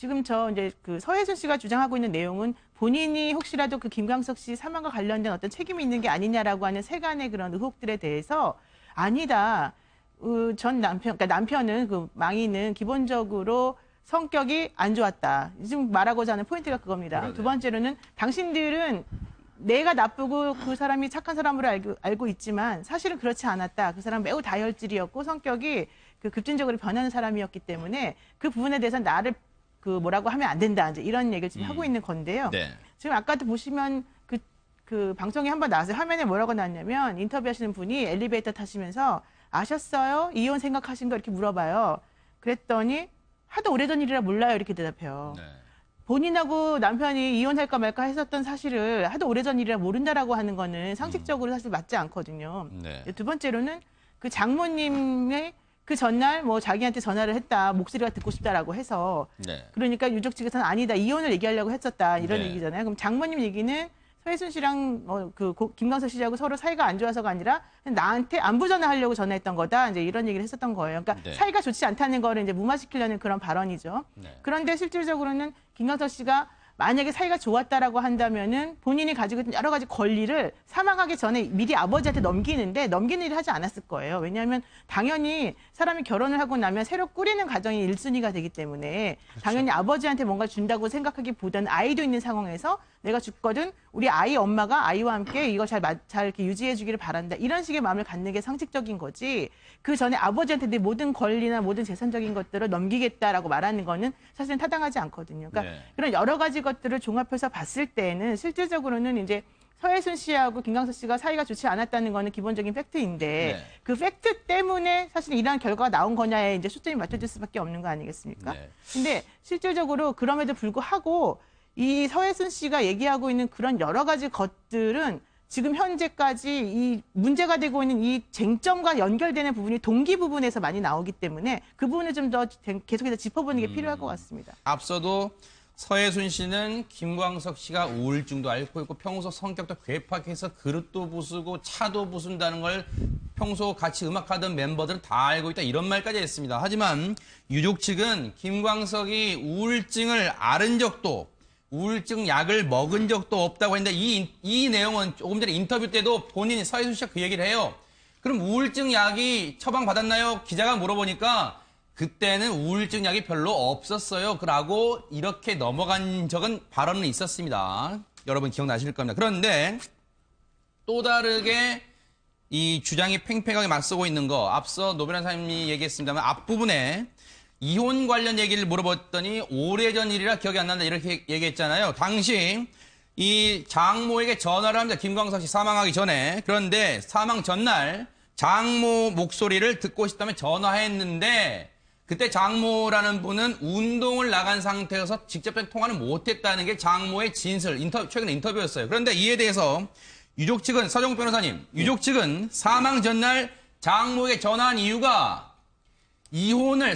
지금 이제 그 서혜순 씨가 주장하고 있는 내용은 본인이 혹시라도 그 김광석 씨 사망과 관련된 어떤 책임이 있는 게 아니냐라고 하는 세간의 그런 의혹들에 대해서 아니다. 전 남편, 그러니까 남편은 그 망인은 기본적으로 성격이 안 좋았다. 지금 말하고자 하는 포인트가 그겁니다. 그러네. 두 번째로는 당신들은 내가 나쁘고 그 사람이 착한 사람으로 알고 있지만 사실은 그렇지 않았다. 그 사람 매우 다혈질이었고 성격이 그 급진적으로 변하는 사람이었기 때문에 그 부분에 대해서 나를 그 뭐라고 하면 안 된다. 이제 이런 얘기를 지금 하고 있는 건데요. 네. 지금 아까도 보시면 그 방송에 한번 나와서 화면에 뭐라고 나왔냐면 인터뷰하시는 분이 엘리베이터 타시면서 아셨어요? 이혼 생각하신 거 이렇게 물어봐요. 그랬더니 하도 오래전 일이라 몰라요. 이렇게 대답해요. 네. 본인하고 남편이 이혼할까 말까 했었던 사실을 하도 오래전 일이라 모른다라고 하는 거는 상식적으로 사실 맞지 않거든요. 네. 두 번째로는 그 장모님의 그 전날 뭐 자기한테 전화를 했다. 목소리가 듣고 싶다라고 해서 네. 그러니까 유족 측에서는 아니다. 이혼을 얘기하려고 했었다. 이런 네. 얘기잖아요. 그럼 장모님 얘기는 서혜순 씨랑 김광석 씨하고 서로 사이가 안 좋아서가 아니라 나한테 안부 전화하려고 전화했던 거다. 이제 이런 얘기를 했었던 거예요. 그러니까 네. 사이가 좋지 않다는 거를 이제 무마시키려는 그런 발언이죠. 네. 그런데 실질적으로는 김광석 씨가 만약에 사이가 좋았다라고 한다면은 본인이 가지고 있던 여러 가지 권리를 사망하기 전에 미리 아버지한테 넘기는데 넘기는 일을 하지 않았을 거예요. 왜냐하면 당연히 사람이 결혼을 하고 나면 새로 꾸리는 가정이 1순위가 되기 때문에 그렇죠. 당연히 아버지한테 뭔가 준다고 생각하기보다는 아이도 있는 상황에서 내가 죽거든 우리 아이 엄마가 아이와 함께 이거 잘 이렇게 유지해 주기를 바란다. 이런 식의 마음을 갖는 게 상식적인 거지. 그 전에 아버지한테 내 모든 권리나 모든 재산적인 것들을 넘기겠다라고 말하는 거는 사실은 타당하지 않거든요. 그러니까 네. 그런 여러 가지 것들을 종합해서 봤을 때는 실질적으로는 이제 서혜순 씨하고 김광석 씨가 사이가 좋지 않았다는 거는 기본적인 팩트인데 네. 그 팩트 때문에 사실 이러한 결과가 나온 거냐에 이제 초점이 맞춰질 수밖에 없는 거 아니겠습니까? 네. 근데 실질적으로 그럼에도 불구하고 이 서혜순 씨가 얘기하고 있는 그런 여러 가지 것들은 지금 현재까지 이 문제가 되고 있는 이 쟁점과 연결되는 부분이 동기 부분에서 많이 나오기 때문에 그 부분을 좀 더 계속해서 짚어보는 게 필요할 것 같습니다. 앞서도 서혜순 씨는 김광석 씨가 우울증도 앓고 있고 평소 성격도 괴팍해서 그릇도 부수고 차도 부순다는 걸 평소 같이 음악하던 멤버들은 다 알고 있다 이런 말까지 했습니다. 하지만 유족 측은 김광석이 우울증을 앓은 적도 우울증 약을 먹은 적도 없다고 했는데 이 내용은 조금 전에 인터뷰 때도 본인이 서혜순 씨가 그 얘기를 해요. 그럼 우울증 약이 처방받았나요? 기자가 물어보니까 그때는 우울증 약이 별로 없었어요. 라고 이렇게 넘어간 적은 발언은 있었습니다. 여러분 기억나실 겁니다. 그런데 또 다르게 이 주장이 팽팽하게 맞서고 있는 거 앞서 노변 사님이 얘기했습니다만 앞부분에 이혼 관련 얘기를 물어봤더니 오래전 일이라 기억이 안 난다 이렇게 얘기했잖아요. 당시 이 장모에게 전화를 합니다. 김광석 씨 사망하기 전에. 그런데 사망 전날 장모 목소리를 듣고 싶다면 전화했는데 그때 장모라는 분은 운동을 나간 상태여서 직접적인 통화는 못했다는 게 장모의 진술, 최근 인터뷰였어요. 그런데 이에 대해서 유족 측은, 서정욱 변호사님, 유족 측은 사망 전날 장모에게 전화한 이유가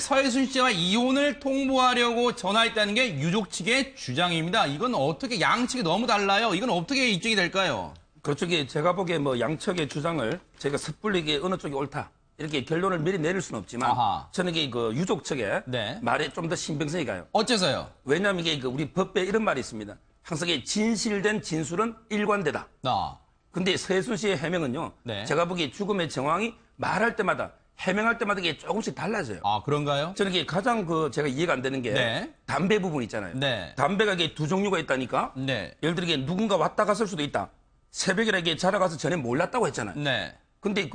서혜순 씨와 이혼을 통보하려고 전화했다는 게 유족 측의 주장입니다. 이건 어떻게, 양측이 너무 달라요. 이건 어떻게 입증이 될까요? 그렇죠. 제가 보기에 양측의 주장을 저희가 섣불리 어느 쪽이 옳다. 이렇게 결론을 미리 내릴 수는 없지만 아하. 저는 유족 측의 네. 말에 좀 더 신빙성이 가요. 어째서요? 왜냐하면 우리 법에 이런 말이 있습니다. 항상 진실된 진술은 일관되다. 근데 서혜순 씨의 해명은요. 네. 제가 보기에 죽음의 정황이 말할 때마다 해명할 때마다 이게 조금씩 달라져요. 아, 그런가요? 저는 가장 제가 이해가 안 되는 게 네. 담배 부분 있잖아요. 네. 담배가 두 종류가 있다니까. 네. 예를 들어 누군가 왔다 갔을 수도 있다. 새벽에 자러 가서 전에 몰랐다고 했잖아요. 네. 근데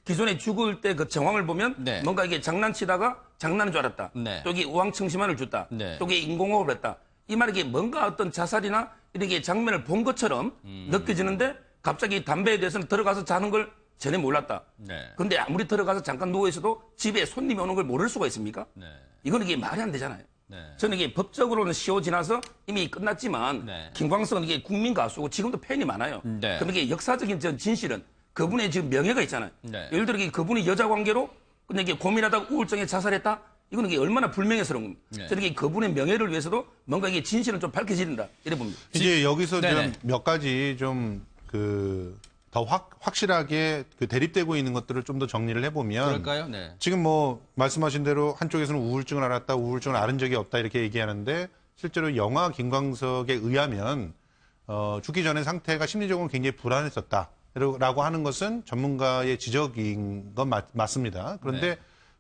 기존에 죽을 때 그 정황을 보면 네. 뭔가 장난치다가 장난인 줄 알았다. 네. 또 우왕청심환을 줬다. 네. 또 인공호흡을 했다. 이 말이 뭔가 어떤 자살이나 이렇게 장면을 본 것처럼 느껴지는데 갑자기 담배에 대해서는 들어가서 자는 걸 전에 몰랐다. 네. 근데 아무리 들어가서 잠깐 누워있어도 집에 손님이 오는 걸 모를 수가 있습니까? 네. 이건 말이 안 되잖아요. 네. 저는 법적으로는 시효 지나서 이미 끝났지만 네. 김광석은 국민 가수고 지금도 팬이 많아요. 네. 그럼 역사적인 진실은 그분의 지금 명예가 있잖아요. 네. 예를 들어 그분이 여자 관계로 근데 고민하다가 우울증에 자살했다? 이거는 얼마나 불명예스러운 겁니다. 네. 저는 그분의 명예를 위해서도 뭔가 진실은 좀 밝혀진다. 이래 봅니다. 이제 여기서 네네. 좀 몇 가지 좀 더 확실하게 그 대립되고 있는 것들을 좀 더 정리를 해보면 그럴까요? 네. 지금 뭐 말씀하신 대로 한쪽에서는 우울증을 앓았다, 우울증을 앓은 적이 없다 이렇게 얘기하는데 실제로 영화 김광석에 의하면 죽기 전에 상태가 심리적으로 굉장히 불안했었다라고 하는 것은 전문가의 지적인 건 맞습니다. 그런데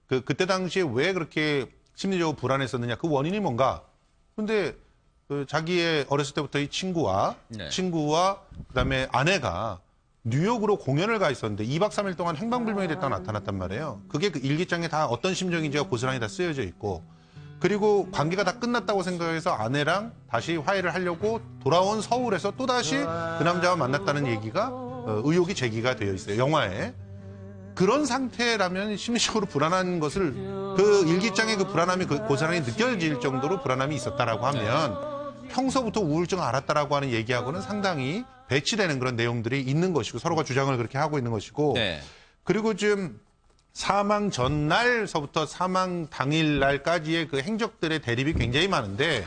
그때 당시에 왜 그렇게 심리적으로 불안했었느냐, 그 원인이 뭔가? 근데 그 자기의 어렸을 때부터 친구와 그다음에 아내가 뉴욕으로 공연을 가 있었는데 2박 3일 동안 행방불명이 됐다가 나타났단 말이에요. 그게 그 일기장에 다 어떤 심정인지가 고스란히 다 쓰여져 있고, 그리고 관계가 다 끝났다고 생각해서 아내랑 다시 화해를 하려고 돌아온 서울에서 또다시 그 남자와 만났다는 얘기가 의혹이 제기가 되어 있어요, 영화에. 그런 상태라면 심리적으로 불안한 것을 그 일기장의 그 불안함이 고스란히 느껴질 정도로 불안함이 있었다라고 하면 평소부터 우울증을 앓았다라고 하는 얘기하고는 상당히 배치되는 그런 내용들이 있는 것이고, 서로가 주장을 그렇게 하고 있는 것이고, 그리고 지금 사망 전날서부터 사망 당일날까지의 그 행적들의 대립이 굉장히 많은데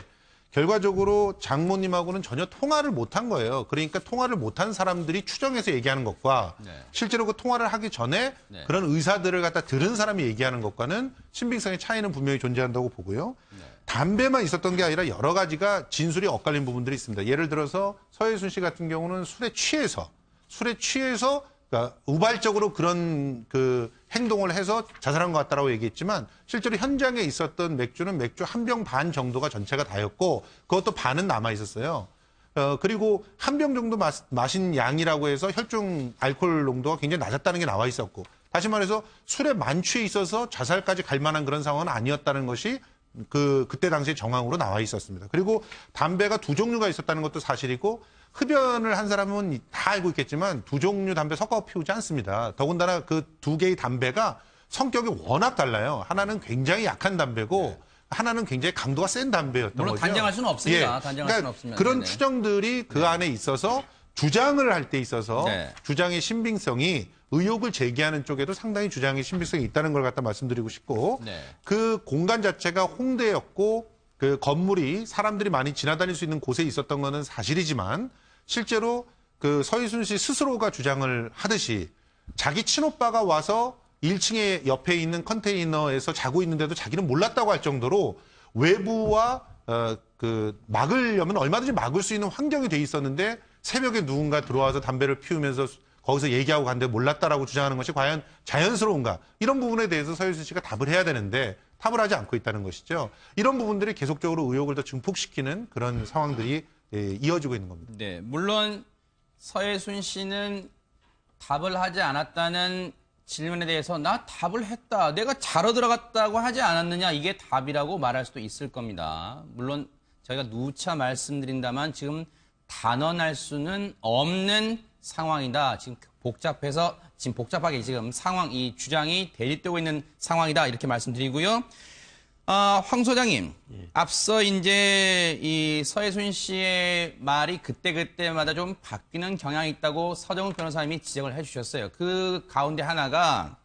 결과적으로 장모님하고는 전혀 통화를 못한 거예요. 그러니까 통화를 못한 사람들이 추정해서 얘기하는 것과 실제로 그 통화를 하기 전에 그런 의사들을 갖다 들은 사람이 얘기하는 것과는 신빙성의 차이는 분명히 존재한다고 보고요. 담배만 있었던 게 아니라 여러 가지가 진술이 엇갈린 부분들이 있습니다. 예를 들어서 서혜순 씨 같은 경우는 술에 취해서 그러니까 우발적으로 그런 그 행동을 해서 자살한 것 같다라고 얘기했지만 실제로 현장에 있었던 맥주는 맥주 한 병 반 정도가 전체가 다였고 그것도 반은 남아 있었어요. 그리고 한 병 정도 마신 양이라고 해서 혈중 알코올 농도가 굉장히 낮았다는 게 나와 있었고, 다시 말해서 술에 만취해 있어서 자살까지 갈 만한 그런 상황은 아니었다는 것이 그때 당시에 정황으로 나와 있었습니다. 그리고 담배가 두 종류가 있었다는 것도 사실이고, 흡연을 한 사람은 다 알고 있겠지만 두 종류 담배 섞어 피우지 않습니다. 더군다나 그 두 개의 담배가 성격이 워낙 달라요. 하나는 굉장히 약한 담배고 하나는 굉장히 강도가 센 담배였던 물론 거죠. 단정할 수는 없습니다. 단정할 그러니까 수는 없으면. 그런 추정들이 그 안에 있어서 주장을 할 때 있어서 주장의 신빙성이 의혹을 제기하는 쪽에도 상당히 주장의 신빙성이 있다는 걸 갖다 말씀드리고 싶고, 그 공간 자체가 홍대였고 그 건물이 사람들이 많이 지나다닐 수 있는 곳에 있었던 거는 사실이지만 실제로 그 서희순 씨 스스로가 주장을 하듯이 자기 친오빠가 와서 1층에 옆에 있는 컨테이너에서 자고 있는데도 자기는 몰랐다고 할 정도로 외부와 그 막으려면 얼마든지 막을 수 있는 환경이 돼 있었는데 새벽에 누군가 들어와서 담배를 피우면서 거기서 얘기하고 갔는데 몰랐다라고 주장하는 것이 과연 자연스러운가? 이런 부분에 대해서 서희순 씨가 답을 해야 되는데 답을 하지 않고 있다는 것이죠. 이런 부분들이 계속적으로 의혹을 더 증폭시키는 그런 상황들이 이어지고 있는 겁니다. 네, 물론 서혜순 씨는 답을 하지 않았다는 질문에 대해서 나 답을 했다, 내가 자러 들어갔다고 하지 않았느냐, 이게 답이라고 말할 수도 있을 겁니다. 물론 저희가 누차 말씀드린다만 지금 단언할 수는 없는 상황이다. 지금 복잡하게 지금 이 주장이 대립되고 있는 상황이다, 이렇게 말씀드리고요. 황 소장님, 앞서 이제 이 서혜순 씨의 말이 그때마다 좀 바뀌는 경향이 있다고 서정훈 변호사님이 지적을 해주셨어요. 그 가운데 하나가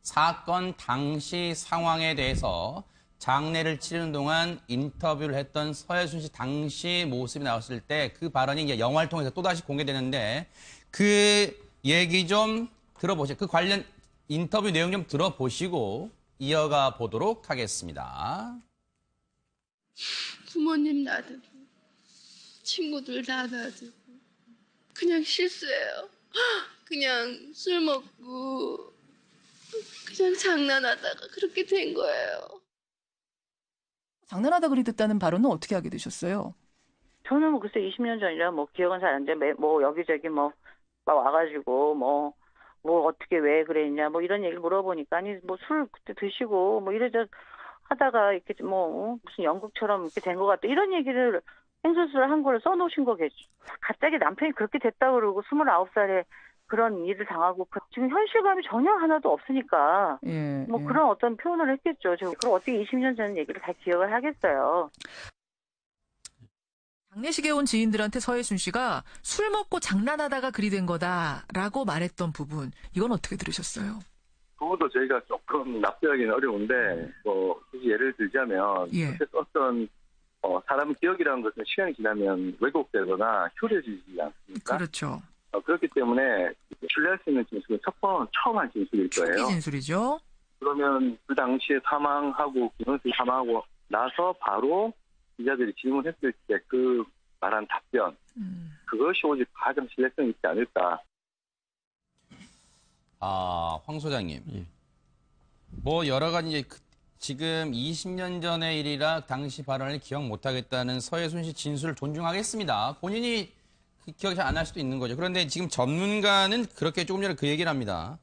사건 당시 상황에 대해서 장례를 치르는 동안 인터뷰를 했던 서혜순 씨 당시 모습이 나왔을 때 그 발언이 이제 영화를 통해서 또다시 공개되는데 그 얘기 좀 들어보시죠. 그 관련 인터뷰 내용 좀 들어보시고 이어가 보도록 하겠습니다. 부모님 놔두고 친구들 다 놔두고 그냥 실수예요. 그냥 술 먹고 그냥 장난하다가 그렇게 된 거예요. 장난하다 그랬다는 발언은 어떻게 하게 되셨어요? 저는 뭐 글쎄 20년 전이라 뭐 기억은 잘 안 나는데 뭐 여기저기 뭐 막 와가지고 뭐 어떻게 왜 그랬냐 뭐 이런 얘기를 물어보니까 아니 뭐 술 그때 드시고 뭐 이래저 하다가 이렇게 뭐 무슨 연극처럼 이렇게 된 것 같다 이런 얘기를 행설수를 한 걸 써놓으신 거겠죠. 갑자기 남편이 그렇게 됐다 그러고 29살에 그런 일을 당하고 지금 현실감이 전혀 하나도 없으니까 뭐 그런 어떤 표현을 했겠죠. 저 그럼 어떻게 20년 전 얘기를 다 기억을 하겠어요. 장례식에 온 지인들한테 서혜순 씨가 술 먹고 장난하다가 그리 된 거다라고 말했던 부분, 이건 어떻게 들으셨어요? 그것도 저희가 조금 납득하기는 어려운데 뭐 예를 들자면 그때 썼던 사람 기억이라는 것은 시간이 지나면 왜곡되거나 휴려지지 않습니까? 그렇죠. 그렇기 때문에 신뢰할 수 있는 진술은 처음 한 진술일 거예요. 초기 진술이죠. 그러면 그 당시에 사망하고 김광석이 사망하고 나서 바로 기자들이 질문했을 때 그 말한 답변 그것이 오직 가장 신뢰성이 있지 않을까. 황 소장님. 뭐 여러 가지 이제 지금 20년 전의 일이라 당시 발언을 기억 못하겠다는 서해순 씨 진술을 존중하겠습니다. 본인이 기억이 잘 안 날 수도 있는 거죠. 그런데 지금 전문가는 그렇게 조금 전에 그 얘기를 합니다.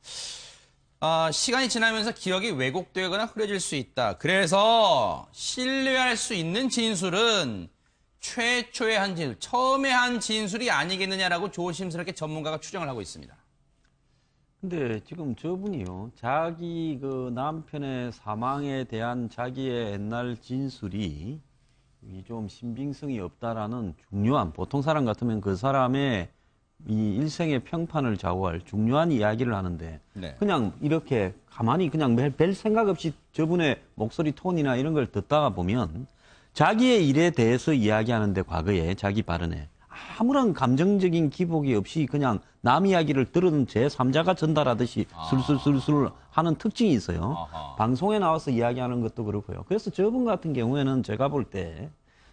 시간이 지나면서 기억이 왜곡되거나 흐려질 수 있다. 그래서 신뢰할 수 있는 진술은 최초의 한 진술, 처음에 한 진술이 아니겠느냐라고 조심스럽게 전문가가 추정을 하고 있습니다. 근데 지금 저분이요, 자기 그 남편의 사망에 대한 자기의 옛날 진술이 좀 신빙성이 없다라는 중요한, 보통 사람 같으면 그 사람의 이 일생의 평판을 좌우할 중요한 이야기를 하는데, 네. 그냥 이렇게 가만히 그냥 별 생각 없이 저분의 목소리 톤이나 이런 걸 듣다가 보면 자기의 일에 대해서 이야기하는데, 과거에 자기 발언에 아무런 감정적인 기복이 없이 그냥 남 이야기를 들은 제3자가 전달하듯이 술술술술 하는 특징이 있어요. 방송에 나와서 이야기하는 것도 그렇고요. 그래서 저분 같은 경우에는 제가 볼 때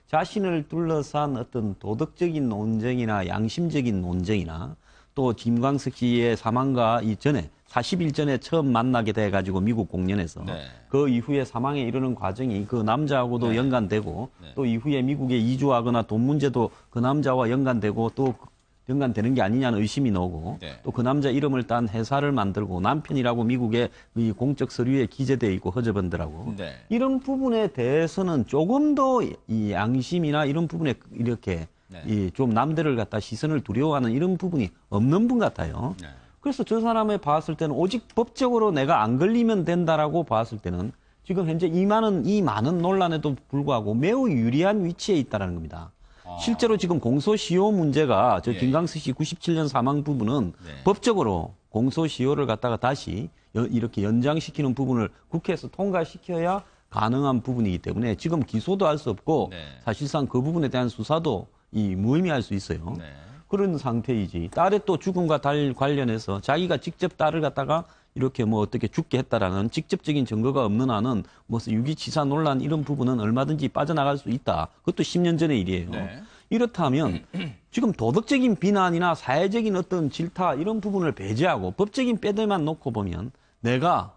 자신을 둘러싼 어떤 도덕적인 논쟁이나 양심적인 논쟁이나 또 김광석 씨의 사망과 이전에 40일 전에 처음 만나게 돼가지고 미국 공연에서 네. 그 이후에 사망에 이르는 과정이 그 남자하고도 네. 연관되고 네. 또 이후에 미국에 이주하거나 돈 문제도 그 남자와 연관되고 또 연관되는 게 아니냐는 의심이 나오고 네. 또 그 남자 이름을 딴 회사를 만들고 남편이라고 미국의 이 공적 서류에 기재돼 있고 허즈번드라고 네. 이런 부분에 대해서는 조금 더 이 양심이나 이런 부분에 이렇게 네. 이 좀 남들을 갖다 시선을 두려워하는 이런 부분이 없는 분 같아요. 네. 그래서 저 사람을 봤을 때는 오직 법적으로 내가 안 걸리면 된다라고 봤을 때는 지금 현재 이 많은 논란에도 불구하고 매우 유리한 위치에 있다는 겁니다. 실제로 지금 공소시효 문제가 저 예. 김광석 씨 97년 사망 부분은 네. 법적으로 공소시효를 갖다가 다시 이렇게 연장시키는 부분을 국회에서 통과시켜야 가능한 부분이기 때문에 지금 기소도 할 수 없고 네. 사실상 그 부분에 대한 수사도 무의미할 수 있어요. 네. 그런 상태이지. 딸의 또 죽음과 관련해서 자기가 직접 딸을 갖다가 이렇게 뭐 어떻게 죽게 했다라는 직접적인 증거가 없는 한은 무슨 유기치사 논란 이런 부분은 얼마든지 빠져나갈 수 있다. 그것도 10년 전의 일이에요. 네. 이렇다면 지금 도덕적인 비난이나 사회적인 어떤 질타 이런 부분을 배제하고 법적인 빼들만 놓고 보면 내가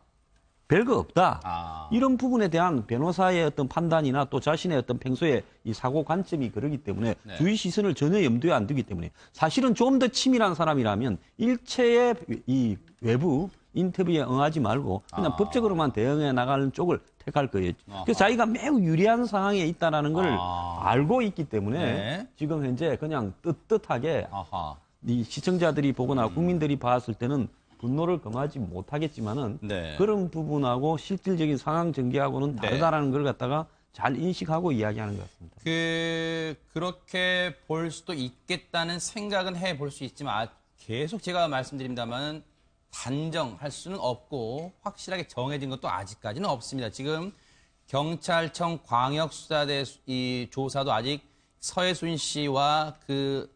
별거 없다. 이런 부분에 대한 변호사의 어떤 판단이나 또 자신의 어떤 평소에 이 사고 관점이 그러기 때문에 네. 주의 시선을 전혀 염두에 안 두기 때문에 사실은 좀 더 치밀한 사람이라면 일체의 이 외부 인터뷰에 응하지 말고 그냥 법적으로만 대응해 나가는 쪽을 택할 거예요. 그래서 자기가 매우 유리한 상황에 있다는 걸 알고 있기 때문에 네. 지금 현재 그냥 떳떳하게 아하. 이 시청자들이 보거나 국민들이 봤을 때는 분노를 금하지 못하겠지만은 네. 그런 부분하고 실질적인 상황 전개하고는 네. 다르다라는 걸 갖다가 잘 인식하고 이야기하는 것 같습니다. 그렇게 볼 수도 있겠다는 생각은 해볼 수 있지만 계속 제가 말씀드립니다만 단정할 수는 없고 확실하게 정해진 것도 아직까지는 없습니다. 지금 경찰청 광역수사대 이 조사도 아직 서해순 씨와 그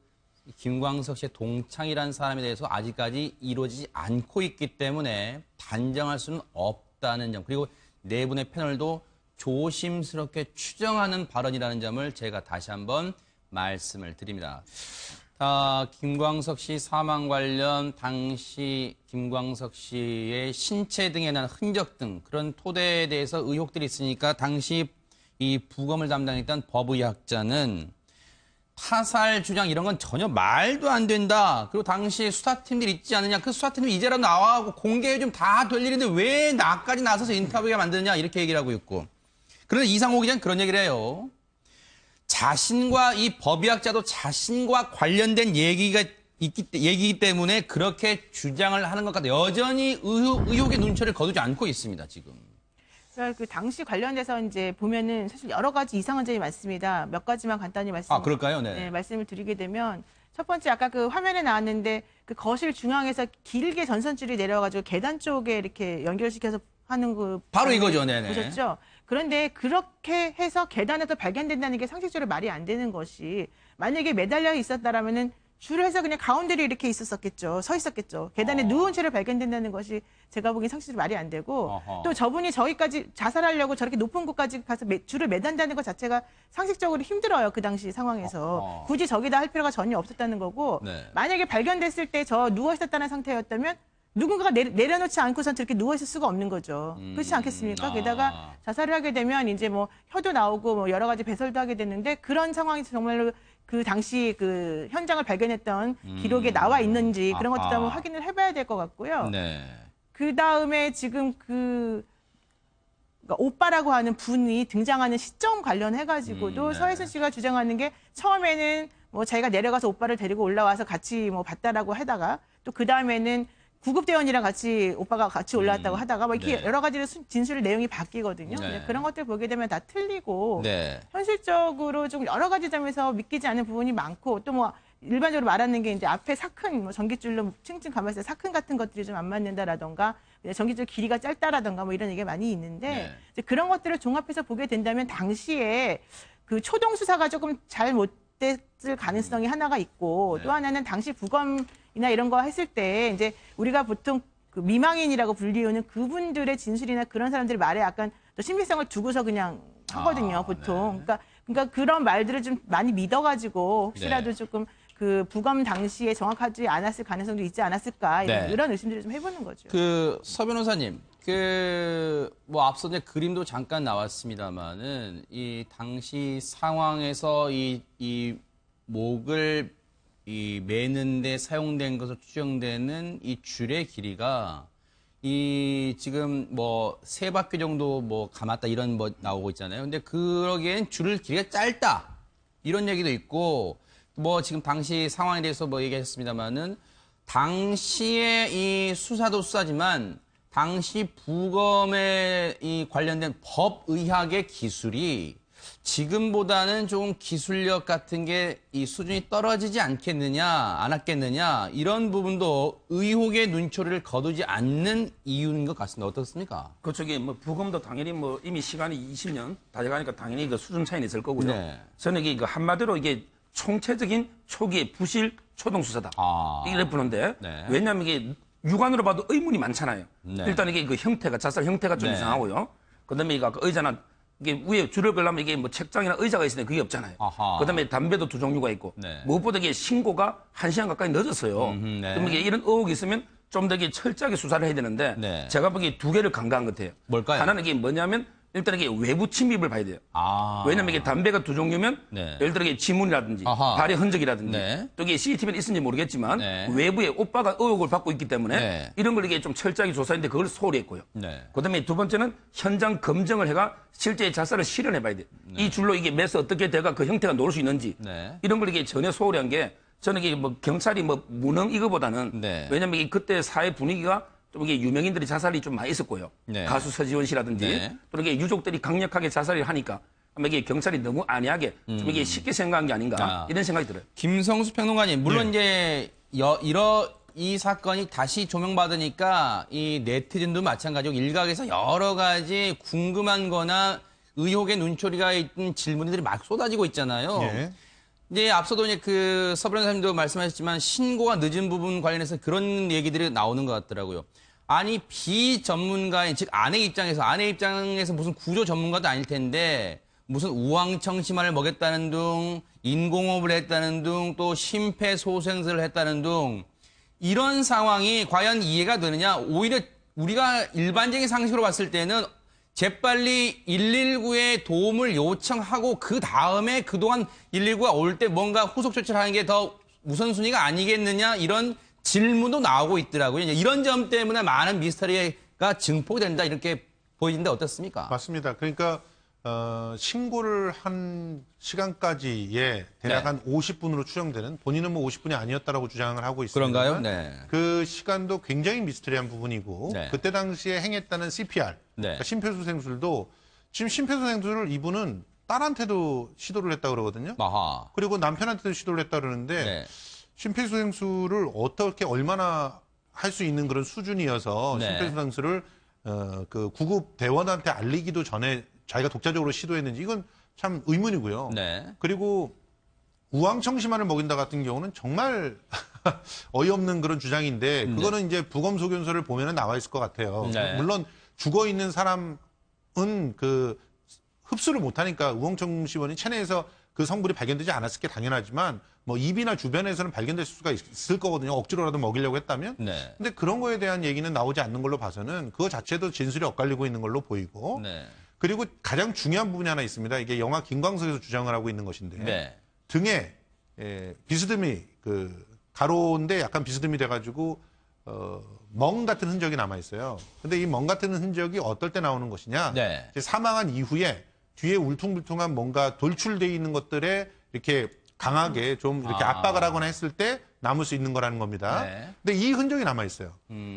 김광석 씨의 동창이라는 사람에 대해서 아직까지 이루어지지 않고 있기 때문에 단정할 수는 없다는 점, 그리고 네 분의 패널도 조심스럽게 추정하는 발언이라는 점을 제가 다시 한번 말씀을 드립니다. 김광석 씨 사망 관련 당시 김광석 씨의 신체 등에 난 흔적 등 그런 토대에 대해서 의혹들이 있으니까 당시 이 부검을 담당했던 법의학자는 타살 주장 이런 건 전혀 말도 안 된다. 그리고 당시 수사팀들 있지 않느냐. 그 수사팀들 이제라도 나와고 공개 좀 다 될 일인데 왜 나까지 나서서 인터뷰가 만드느냐. 이렇게 얘기를 하고 있고. 그런데 이상호 기자는 그런 얘기를 해요. 자신과 이 법의학자도 자신과 관련된 얘기이기 때문에 그렇게 주장을 하는 것 같다. 여전히 의혹의 눈초리를 거두지 않고 있습니다. 지금. 그 당시 관련돼서 이제 보면은 사실 여러 가지 이상한 점이 많습니다. 몇 가지만 간단히 그럴까요? 네. 말씀을 드리게 되면 첫 번째 아까 그 화면에 나왔는데 그 거실 중앙에서 길게 전선줄이 내려가지고 계단 쪽에 이렇게 연결시켜서 하는 그 바로 이거죠. 네네. 보셨죠? 그런데 그렇게 해서 계단에서 발견된다는 게 상식적으로 말이 안 되는 것이 만약에 매달려 있었다라면은 줄을 해서 그냥 가운데로 이렇게 있었겠죠. 서 있었겠죠. 계단에 누운 채로 발견된다는 것이 제가 보기엔 상식적으로 말이 안 되고 어허. 또 저분이 저기까지 자살하려고 저렇게 높은 곳까지 가서 줄을 매단다는 것 자체가 상식적으로 힘들어요. 그 당시 상황에서. 어허. 굳이 저기다 할 필요가 전혀 없었다는 거고 네. 만약에 발견됐을 때 저 누워 있었다는 상태였다면 누군가가 내려놓지 않고선 저렇게 누워 있을 수가 없는 거죠. 그렇지 않겠습니까? 게다가 자살을 하게 되면 이제 뭐 혀도 나오고 뭐 여러 가지 배설도 하게 되는데 그런 상황에서 정말로 그 당시 그 현장을 발견했던 기록에 나와 있는지 그런 것도 한번 확인을 해봐야 될 것 같고요. 네. 그 다음에 지금 그러니까 오빠라고 하는 분이 등장하는 시점 관련해가지고도 네. 서혜순 씨가 주장하는 게 처음에는 뭐 자기가 내려가서 오빠를 데리고 올라와서 같이 뭐 봤다라고 하다가 또 그 다음에는 구급대원이랑 같이 오빠가 같이 올라왔다고 하다가 뭐 이렇게 네. 여러 가지로 진술의 내용이 바뀌거든요. 네. 그런 것들 보게 되면 다 틀리고 네. 현실적으로 좀 여러 가지 점에서 믿기지 않는 부분이 많고 또 뭐 일반적으로 말하는 게 이제 앞에 사큰 뭐 전깃줄로 층층 감았을 때 사큰 같은 것들이 좀 안 맞는다라던가 전깃줄 길이가 짧다라던가 뭐 이런 얘기가 많이 있는데 네. 이제 그런 것들을 종합해서 보게 된다면 당시에 그 초동 수사가 조금 잘 못됐을 가능성이 하나가 있고 네. 또 하나는 당시 부검이나 이런 거 했을 때 이제 우리가 보통 그 미망인이라고 불리우는 그분들의 진술이나 그런 사람들의 말에 약간 또 신빙성을 두고서 그냥 하거든요, 보통. 네. 그러니까 그런 말들을 좀 많이 믿어가지고 혹시라도 네. 조금 그 부검 당시에 정확하지 않았을 가능성도 있지 않았을까 네. 이런 의심들을 좀 해보는 거죠. 그 서 변호사님, 그 뭐 앞서 이제 그림도 잠깐 나왔습니다만은 이 당시 상황에서 이 목을 이 매는데 사용된 것으로 추정되는 이 줄의 길이가 이 지금 뭐 세 바퀴 정도 뭐 감았다 이런 뭐 나오고 있잖아요. 근데 그러기엔 줄을 길이가 짧다 이런 얘기도 있고 뭐 지금 당시 상황에 대해서 뭐 얘기했습니다만은 당시에 이 수사도 수사지만 당시 부검에 이 관련된 법의학의 기술이 지금보다는 조금 기술력 같은 게 이 수준이 떨어지지 않겠느냐, 않았겠느냐, 이런 부분도 의혹의 눈초리를 거두지 않는 이유인 것 같습니다. 어떻습니까? 그쪽에 뭐 부검도 당연히 뭐 이미 시간이 20년 다 돼가니까 당연히 그 수준 차이는 있을 거고요. 네. 저는 이게 그 한마디로 이게 총체적인 초기의 부실 초동 수사다. 아. 이래 보는데 네. 왜냐하면 이게 육안으로 봐도 의문이 많잖아요. 네. 일단 이게 그 형태가 자살 형태가 좀 네. 이상하고요. 그다음에 이거 아까 의자나 이게 위에 줄을 걸려면 이게 뭐 책장이나 의자가 있으는데 그게 없잖아요. 아하. 그다음에 담배도 두 종류가 있고 네. 무엇보다 이게 신고가 1시간 가까이 늦었어요. 네. 그럼 이게 이런 의혹이 있으면 좀 더 이게 철저하게 수사를 해야 되는데 네. 제가 보기에 두 개를 간과한 것 같아요. 뭘까요? 하나는 이게 뭐냐면 일단 이게 외부 침입을 봐야 돼요. 아. 왜냐면 이게 담배가 두 종류면 네. 예를 들어 이게 지문이라든지 아하. 발의 흔적이라든지 네. 또 이게 CCTV는 있는지 모르겠지만 네. 외부에 오빠가 의혹을 받고 있기 때문에 네. 이런 걸 이게 좀 철저하게 조사했는데 그걸 소홀히 했고요. 네. 그다음에 두 번째는 현장 검증을 해가 실제 자살을 실현해 봐야 돼요. 이 줄로 이게 매서 어떻게 돼가 그 형태가 나올 수 있는지 네. 이런 걸 이게 전혀 소홀히 한 게 저는 이게 뭐 경찰이 뭐 무능 이거보다는 네. 왜냐면 이게 그때 사회 분위기가 좀 이게 유명인들이 자살이 좀 많이 있었고요. 네. 가수 서지원 씨라든지 네. 또 이게 유족들이 강력하게 자살을 하니까 아마 이게 경찰이 너무 안이하게 좀 이게 쉽게 생각한 게 아닌가 아. 이런 생각이 들어요. 김성수 평론가님, 물론 이제 이 사건이 다시 조명받으니까 이 네티즌도 마찬가지고 일각에서 여러 가지 궁금한 거나 의혹의 눈초리가 있는 질문들이 막 쏟아지고 있잖아요. 예. 이제 앞서도 이제 그 서 변호사님도 말씀하셨지만 신고가 늦은 부분 관련해서 그런 얘기들이 나오는 것 같더라고요. 아니 비전문가인 즉 아내 입장에서 무슨 구조 전문가도 아닐 텐데 무슨 우황청심환을 먹였다는 둥 인공호흡을 했다는 둥 또 심폐소생술을 했다는 둥 이런 상황이 과연 이해가 되느냐. 오히려 우리가 일반적인 상식으로 봤을 때는 재빨리 119에 도움을 요청하고 그 다음에 그동안 119가 올 때 뭔가 후속 조치를 하는 게 더 우선순위가 아니겠느냐 이런 질문도 나오고 있더라고요. 이런 점 때문에 많은 미스터리가 증폭된다 이렇게 보이는데 어떻습니까? 맞습니다. 그러니까 신고를 한 시간까지의 대략 네. 한 50분으로 추정되는 본인은 뭐 50분이 아니었다라고 주장을 하고 있습니다. 그런가요? 네. 그 시간도 굉장히 미스터리한 부분이고 네. 그때 당시에 행했다는 CPR, 네. 그러니까 심폐소생술도 지금 심폐소생술을 이분은 딸한테도 시도를 했다 그러거든요. 아하. 그리고 남편한테도 시도를 했다 그러는데 네. 심폐소생술을 어떻게 얼마나 할 수 있는 그런 수준이어서 네. 심폐소생술을 그 구급 대원한테 알리기도 전에 자기가 독자적으로 시도했는지 이건 참 의문이고요. 네. 그리고 우황청심환을 먹인다 같은 경우는 정말 어이없는 그런 주장인데 그거는 이제 부검소견서를 보면은 나와 있을 것 같아요. 네. 물론 죽어 있는 사람은 그 흡수를 못하니까 우황청심환이 체내에서 그 성분이 발견되지 않았을 게 당연하지만 뭐 입이나 주변에서는 발견될 수가 있을 거거든요. 억지로라도 먹이려고 했다면. 네. 근데 그런 거에 대한 얘기는 나오지 않는 걸로 봐서는 그거 자체도 진술이 엇갈리고 있는 걸로 보이고. 네. 그리고 가장 중요한 부분이 하나 있습니다. 이게 영화 김광석에서 주장을 하고 있는 것인데 네. 등에 비스듬히 가로인데 약간 비스듬히 돼가지고 멍 같은 흔적이 남아 있어요. 근데 이 멍 같은 흔적이 어떨 때 나오는 것이냐? 네. 이제 사망한 이후에 뒤에 울퉁불퉁한 뭔가 돌출돼 있는 것들에 이렇게 강하게 좀 이렇게 압박을 하거나 했을 때 남을 수 있는 거라는 겁니다. 네. 근데 이 흔적이 남아 있어요.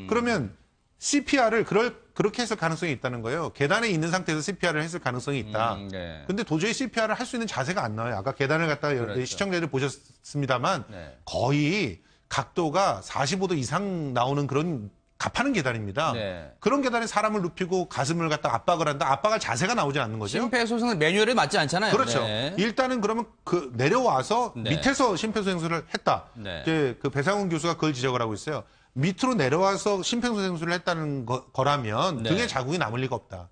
그러면 CPR을 그렇게 했을 가능성이 있다는 거예요. 계단에 있는 상태에서 CPR을 했을 가능성이 있다. 네. 근데 도저히 CPR을 할 수 있는 자세가 안 나와요. 아까 계단을 갖다가 그렇죠. 시청자들이 보셨습니다만 네. 거의 각도가 45도 이상 나오는 그런 가파른 계단입니다. 네. 그런 계단에 사람을 눕히고 가슴을 갖다 압박을 한다. 압박할 자세가 나오지 않는 거죠. 심폐소생술 매뉴얼에 맞지 않잖아요. 그렇죠. 네. 일단은 그러면 그 내려와서 네. 밑에서 심폐소생술을 했다. 네. 이제 그 배상훈 교수가 그걸 지적을 하고 있어요. 밑으로 내려와서 심폐소생술을 했다는 거라면 네. 등에 자국이 남을 리가 없다.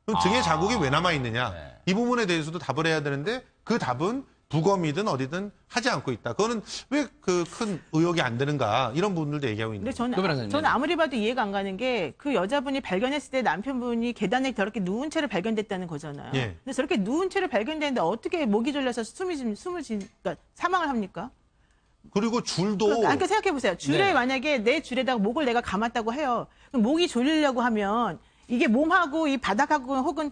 그럼 등에 자국이 왜 남아 있느냐? 네. 이 부분에 대해서도 답을 해야 되는데 그 답은 부검이든 어디든 하지 않고 있다. 그거는 왜 그 큰 의혹이 안 되는가? 이런 부분들도 얘기하고 있는 근데 거죠. 저는 아무리 봐도 이해가 안 가는 게 그 여자분이 발견했을 때 남편분이 계단에 저렇게 누운 채로 발견됐다는 거잖아요. 예. 근데 저렇게 누운 채로 발견됐는데 어떻게 목이 졸려서 그러니까 사망을 합니까? 그리고 줄도 그러니까 생각해 보세요. 줄에 네. 만약에 내 줄에다가 목을 내가 감았다고 해요. 그럼 목이 졸리려고 하면 이게 몸하고 이 바닥하고 혹은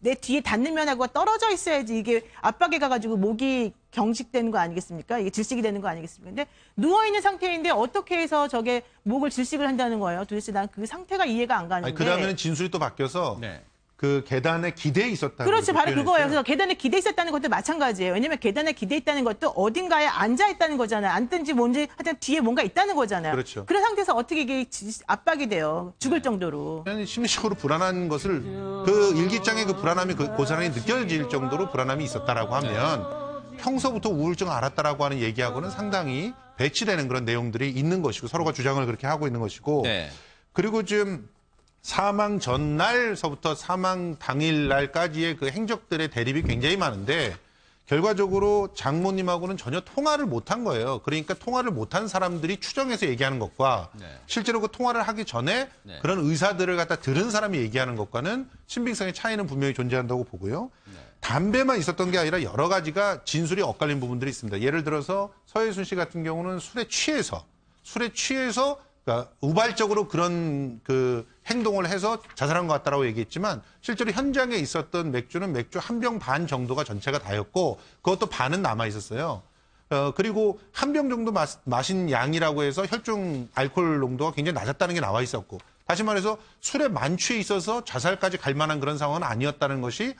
내 뒤에 닿는 면하고 떨어져 있어야지 이게 압박에 가가지고 목이 경직되는 거 아니겠습니까? 이게 질식이 되는 거 아니겠습니까? 근데 누워있는 상태인데 어떻게 해서 저게 목을 질식을 한다는 거예요? 도대체 난 그 상태가 이해가 안 가는데. 그 다음에는 진술이 또 바뀌어서 네. 그 계단에 기대에 있었다. 그렇죠. 바로 그거예요. 그래서 계단에 기대 있었다는 것도 마찬가지예요. 왜냐면 계단에 기대 있다는 것도 어딘가에 앉아 있다는 거잖아요. 앉든지 뭔지 하여튼 뒤에 뭔가 있다는 거잖아요. 그렇죠. 그런 상태에서 어떻게 이게 압박이 돼요. 죽을 정도로. 심리적으로 불안한 것을 그 일기장의 그 불안함이 그 사람이 느껴질 정도로 불안함이 있었다라고 하면 평소부터 우울증을 앓았다라고 하는 얘기하고는 상당히 배치되는 그런 내용들이 있는 것이고 서로가 주장을 그렇게 하고 있는 것이고 네. 그리고 지금 사망 전날서부터 사망 당일날까지의 그 행적들의 대립이 굉장히 많은데 결과적으로 장모님하고는 전혀 통화를 못한 거예요. 그러니까 통화를 못한 사람들이 추정해서 얘기하는 것과 네. 실제로 그 통화를 하기 전에 네. 그런 의사들을 갖다 들은 사람이 얘기하는 것과는 신빙성의 차이는 분명히 존재한다고 보고요. 담배만 있었던 게 아니라 여러 가지가 진술이 엇갈린 부분들이 있습니다. 예를 들어서 서혜순 씨 같은 경우는 술에 취해서 그러니까 우발적으로 그런 그 행동을 해서 자살한 것 같다라고 얘기했지만 실제로 현장에 있었던 맥주는 맥주 한 병 반 정도가 전체가 다였고 그것도 반은 남아 있었어요. 그리고 한 병 정도 마신 양이라고 해서 혈중 알코올 농도가 굉장히 낮았다는 게 나와 있었고 다시 말해서 술에 만취해 있어서 자살까지 갈 만한 그런 상황은 아니었다는 것이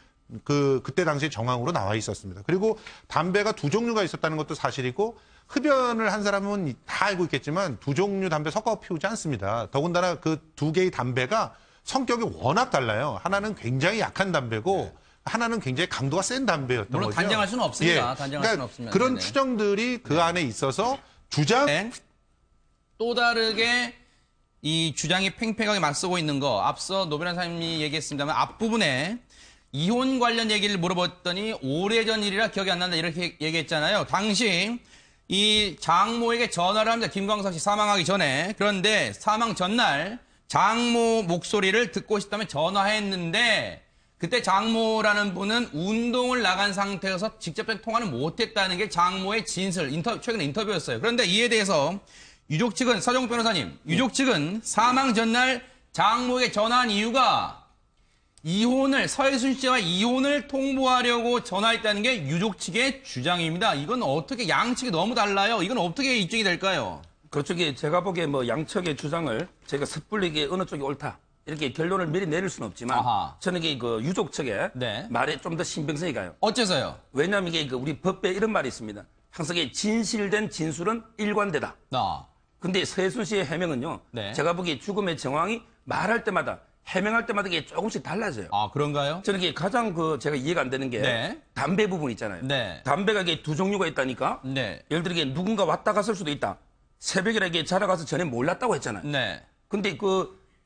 그때 당시에 정황으로 나와 있었습니다. 그리고 담배가 두 종류가 있었다는 것도 사실이고 흡연을 한 사람은 다 알고 있겠지만 두 종류 담배 섞어 피우지 않습니다. 더군다나 그 두 개의 담배가 성격이 워낙 달라요. 하나는 굉장히 약한 담배고 하나는 굉장히 강도가 센 담배였던 물론 거죠. 단정할 수는 없습니다. 단정할 그러니까 수는 없습니다. 그런 네네. 추정들이 그 안에 있어서 주장 또 다르게 이 주장이 팽팽하게 맞서고 있는 거 앞서 노변 사님이 얘기했습니다만 앞부분에 이혼 관련 얘기를 물어봤더니 오래전 일이라 기억이 안 난다 이렇게 얘기했잖아요. 당시 이 장모에게 전화를 합니다. 김광석 씨 사망하기 전에. 그런데 사망 전날 장모 목소리를 듣고 싶다면 전화했는데 그때 장모라는 분은 운동을 나간 상태여서 직접적인 통화는 못했다는 게 장모의 진술, 최근 인터뷰였어요. 그런데 이에 대해서 유족 측은, 서정욱 변호사님, 유족 측은 사망 전날 장모에게 전화한 이유가 서혜순 씨와 이혼을 통보하려고 전화했다는 게 유족 측의 주장입니다. 이건 어떻게, 양측이 너무 달라요. 이건 어떻게 입증이 될까요? 그렇죠. 제가 보기에 양측의 주장을 저희가 섣불리 어느 쪽이 옳다. 이렇게 결론을 미리 내릴 수는 없지만 아하. 저는 이게 그 유족 측의 네. 말에 좀 더 신빙성이 가요. 어째서요? 왜냐하면 이게 우리 법에 이런 말이 있습니다. 항상 이게 진실된 진술은 일관되다. 근데 서혜순 씨의 해명은요. 네. 제가 보기에 죽음의 정황이 말할 때마다 해명할 때마다 이게 조금씩 달라져요. 아, 그런가요? 저는 이게 가장 제가 이해가 안 되는 게 네. 담배 부분 있잖아요. 네. 담배가 이게 두 종류가 있다니까. 네. 예를 들어 이게 누군가 왔다 갔을 수도 있다. 새벽에 이게 자러 가서 전에 몰랐다고 했잖아요. 네. 근데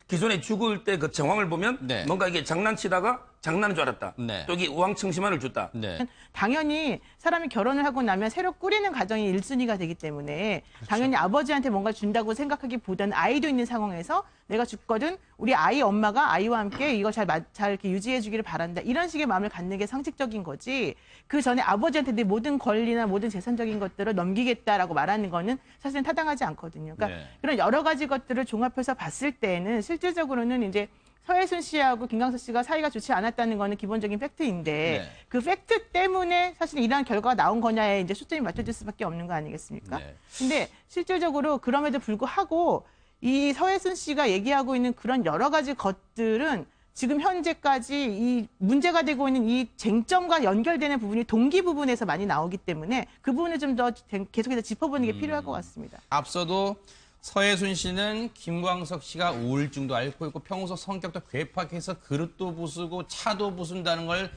기존에 죽을 때 그 정황을 보면 네. 뭔가 이게 장난치다가 장난인 줄 알았다. 네. 또 이게 우왕청심환을 줬다. 네. 당연히 사람이 결혼을 하고 나면 새로 꾸리는 가정이 1순위가 되기 때문에 당연히 아버지한테 뭔가 준다고 생각하기보다는 아이도 있는 상황에서 내가 죽거든 우리 아이 엄마가 아이와 함께 이거 잘 이렇게 유지해 주기를 바란다. 이런 식의 마음을 갖는 게 상식적인 거지. 그 전에 아버지한테 내 모든 권리나 모든 재산적인 것들을 넘기겠다라고 말하는 거는 사실은 타당하지 않거든요. 그러니까 네. 그런 여러 가지 것들을 종합해서 봤을 때는 실질적으로는 이제 서해순 씨하고 김광석 씨가 사이가 좋지 않았다는 거는 기본적인 팩트인데 네. 그 팩트 때문에 사실 이러한 결과가 나온 거냐에 이제 초점이 맞춰질 수밖에 없는 거 아니겠습니까? 네. 근데 실질적으로 그럼에도 불구하고 이 서해순 씨가 얘기하고 있는 그런 여러 가지 것들은 지금 현재까지 이 문제가 되고 있는 이 쟁점과 연결되는 부분이 동기 부분에서 많이 나오기 때문에 그 부분을 좀 더 계속해서 짚어보는 게 필요할 것 같습니다. 앞서도 서해순 씨는 김광석 씨가 우울증도 앓고 있고 평소 성격도 괴팍해서 그릇도 부수고 차도 부순다는 걸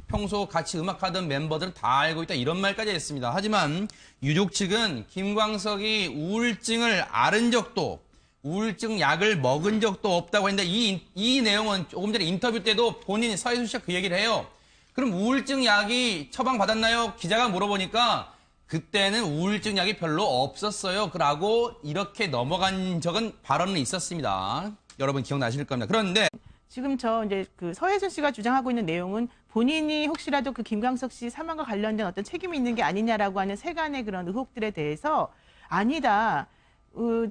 평소 같이 음악하던 멤버들은 다 알고 있다 이런 말까지 했습니다. 하지만 유족 측은 김광석이 우울증을 앓은 적도 우울증 약을 먹은 적도 없다고 했는데 이 내용은 조금 전에 인터뷰 때도 본인 서해순 씨가 그 얘기를 해요. 그럼 우울증 약이 처방받았나요? 기자가 물어보니까 그때는 우울증 약이 별로 없었어요. 라고 이렇게 넘어간 적은 발언은 있었습니다. 여러분 기억나실 겁니다. 그런데 지금 이제 그 서해순 씨가 주장하고 있는 내용은 본인이 혹시라도 그 김광석 씨 사망과 관련된 어떤 책임이 있는 게 아니냐라고 하는 세간의 그런 의혹들에 대해서 아니다.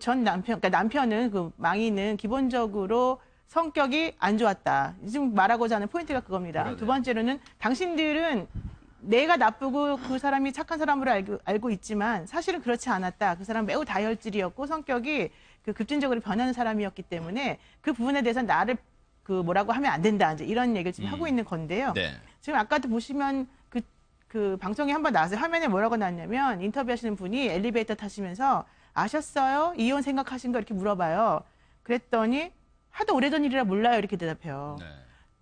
전 남편, 그러니까 남편은 그 망인은 기본적으로 성격이 안 좋았다. 지금 말하고자 하는 포인트가 그겁니다. 그러네요. 두 번째로는 당신들은 내가 나쁘고 그 사람이 착한 사람으로 알고 있지만 사실은 그렇지 않았다. 그 사람 매우 다혈질이었고 성격이 급진적으로 변하는 사람이었기 때문에 그 부분에 대해서 나를 뭐라고 하면 안 된다. 이제 이런 얘기를 지금 하고 있는 건데요. 네. 지금 아까도 보시면 그 방송에 한번 나와서 화면에 뭐라고 나왔냐면 인터뷰하시는 분이 엘리베이터 타시면서 아셨어요? 이혼 생각하신 거 이렇게 물어봐요. 그랬더니 하도 오래전 일이라 몰라요. 이렇게 대답해요. 네.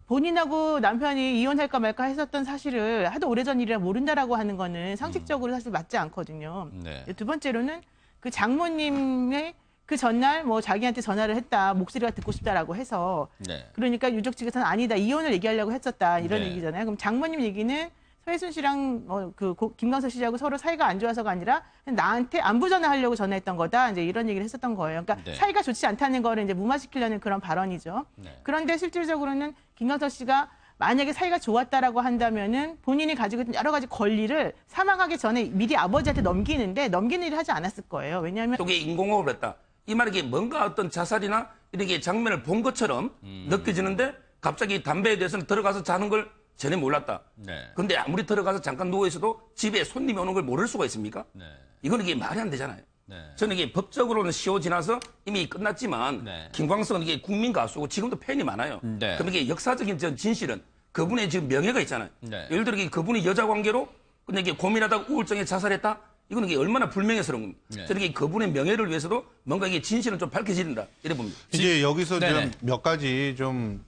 본인하고 남편이 이혼할까 말까 했었던 사실을 하도 오래전 일이라 모른다라고 하는 거는 상식적으로 사실 맞지 않거든요. 네. 두 번째로는 그 장모님의 그 전날 뭐 자기한테 전화를 했다. 목소리가 듣고 싶다라고 해서 네. 그러니까 유족 측에서는 아니다. 이혼을 얘기하려고 했었다. 이런 네. 얘기잖아요. 그럼 장모님 얘기는 서해순 씨랑 김광석 씨하고 서로 사이가 안 좋아서가 아니라 나한테 안부 전화하려고 전화했던 거다. 이제 이런 얘기를 했었던 거예요. 그러니까 네. 사이가 좋지 않다는 거를 이제 무마시키려는 그런 발언이죠. 네. 그런데 실질적으로는 김광석 씨가 만약에 사이가 좋았다라고 한다면은 본인이 가지고 있던 여러 가지 권리를 사망하기 전에 미리 아버지한테 넘기는 일을 하지 않았을 거예요. 왜냐하면 또 이게 인공호흡을 했다. 이 말이 이게 뭔가 어떤 자살이나 이렇게 장면을 본 것처럼 느껴지는데 갑자기 담배에 대해서는 들어가서 자는 걸 전에 몰랐다. 네. 근데 아무리 들어가서 잠깐 누워 있어도 집에 손님이 오는 걸 모를 수가 있습니까? 네. 이건 이게 말이 안 되잖아요. 네. 저는 이게 법적으로는 시효 지나서 이미 끝났지만 네. 김광석은 이게 국민 가수고 지금도 팬이 많아요. 네. 그럼 이게 역사적인 진실은 그분의 지금 명예가 있잖아요. 네. 예를 들어 그분이 여자 관계로 근데 이게 고민하다가 우울증에 자살했다. 이거는 이게 얼마나 불명예스러운 겁니다. 네. 저는 이게 그분의 명예를 위해서도 뭔가 이게 진실은 좀 밝혀진다. 이래 봅니다. 이제 여기서 네네. 좀 몇 가지 좀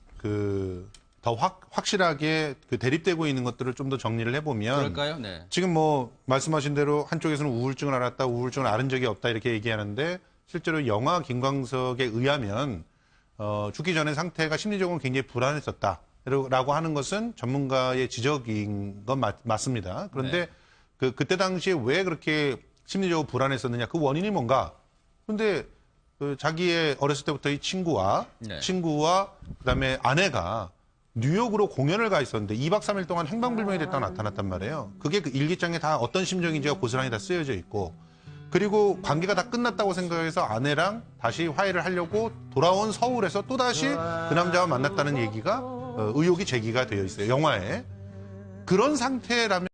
더 확실하게 대립되고 있는 것들을 좀 더 정리를 해보면 그럴까요? 네. 지금 뭐 말씀하신 대로 한쪽에서는 우울증을 앓았다, 우울증을 앓은 적이 없다 이렇게 얘기하는데 실제로 영화 김광석에 의하면 죽기 전에 상태가 심리적으로 굉장히 불안했었다라고 하는 것은 전문가의 지적인 건 맞습니다. 그런데 그때 당시에 왜 그렇게 심리적으로 불안했었느냐 그 원인이 뭔가? 그런데 자기의 어렸을 때부터 이 친구와 그다음에 아내가 뉴욕으로 공연을 가 있었는데 2박 3일 동안 행방불명이 됐다가 나타났단 말이에요. 그게 그 일기장에 다 어떤 심정인지가 고스란히 다 쓰여져 있고 그리고 관계가 다 끝났다고 생각해서 아내랑 다시 화해를 하려고 돌아온 서울에서 또다시 그 남자와 만났다는 얘기가 의혹이 제기가 되어 있어요. 영화에. 그런 상태라면